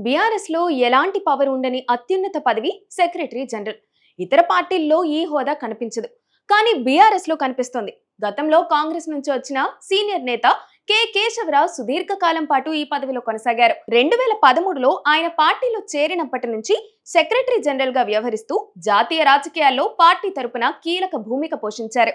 BRS లో ఎలాంటి power ఉండని అత్యున్నత పదవి సెక్రటరీ జనరల్. ఇతర పార్టీల్లో ఈ హోదా కనిపించదు, కానీ బీఆర్ఎస్ లో కనిపిస్తోంది. గతంలో కాంగ్రెస్ నుంచి వచ్చిన సీనియర్ నేత కె కేశవరావు సుదీర్ఘకాలం పాటు ఈ పదవిలో కొనసాగారు. 2013లో ఆయన పార్టీలో చేరినప్పటి నుంచి సెక్రటరీ జనరల్ గా వ్యవహరిస్తూ జాతీయ రాజకీయాల్లో పార్టీ తరపున కీలక భూమిక పోషించారు.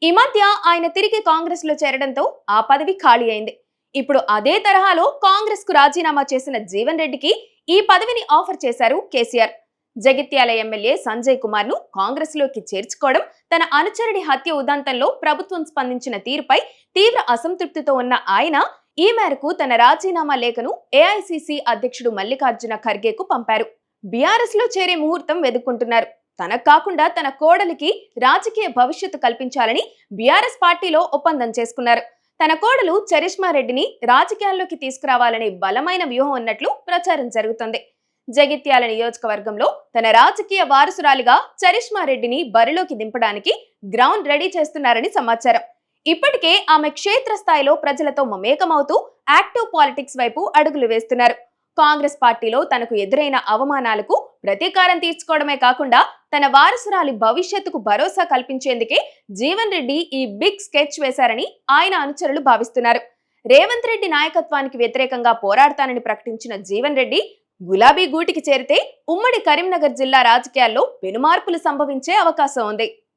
ఈ మధ్య ఆయన తిరిగి కాంగ్రెస్ లో చేరడంతో ఆ పదవి ఖాళీ అయింది. ఇప్పుడు అదే తరహాలో కాంగ్రెస్ కు రాజీనామా చేసిన జీవన్ రెడ్డికి ఈ పదవిని ఆఫర్ చేశారు కేసీఆర్. జగిత్యాల ఎమ్మెల్యే సంజయ్ కుమార్ ను కాంగ్రెస్ లోకి చేర్చుకోవడం, తన అనుచరుడి హత్య ఉదంతంలో ప్రభుత్వం స్పందించిన తీరుపై తీవ్ర అసంతృప్తితో ఉన్న ఆయన ఈ మేరకు తన రాజీనామా లేఖను ఏఐసీసీ అధ్యక్షుడు మల్లికార్జున ఖర్గేకు పంపారు. బీఆర్ఎస్ లో చేరే ముహూర్తం వెదుక్కుంటున్నారు. తనకు కాకుండా తన కోడలికి రాజకీయ భవిష్యత్తు కల్పించాలని బీఆర్ఎస్ పార్టీలో ఒప్పందం చేసుకున్నారు. తన కోడలు చరిష్మా రెడ్డిని రాజకీయాల్లోకి తీసుకురావాలనే బలమైన వ్యూహం ఉన్నట్లు ప్రచారం జరుగుతుంది. జగిత్యాల నియోజకవర్గంలో తన రాజకీయ వారసురాలిగా చరిష్మా రెడ్డిని బరిలోకి దింపడానికి గ్రౌండ్ రెడీ చేస్తున్నారని సమాచారం. ఇప్పటికే ఆమె క్షేత్రస్థాయిలో ప్రజలతో మమేకమవుతూ యాక్టివ్ పాలిటిక్స్ వైపు అడుగులు వేస్తున్నారు. కాంగ్రెస్ పార్టీలో తనకు ఎదురైన అవమానాలకు ప్రతీకారం తీర్చుకోవడమే కాకుండా తన వారసురాలి భవిష్యత్తుకు భరోసా కల్పించేందుకే జీవన్ రెడ్డి ఈ బిగ్ స్కెచ్ వేశారని ఆయన అనుచరులు భావిస్తున్నారు. రేవంత్ రెడ్డి నాయకత్వానికి వ్యతిరేకంగా పోరాడతానని ప్రకటించిన జీవన్ రెడ్డి గులాబీ గూటికి చేరితే ఉమ్మడి కరీంనగర్ జిల్లా రాజకీయాల్లో పెనుమార్పులు సంభవించే అవకాశం ఉంది.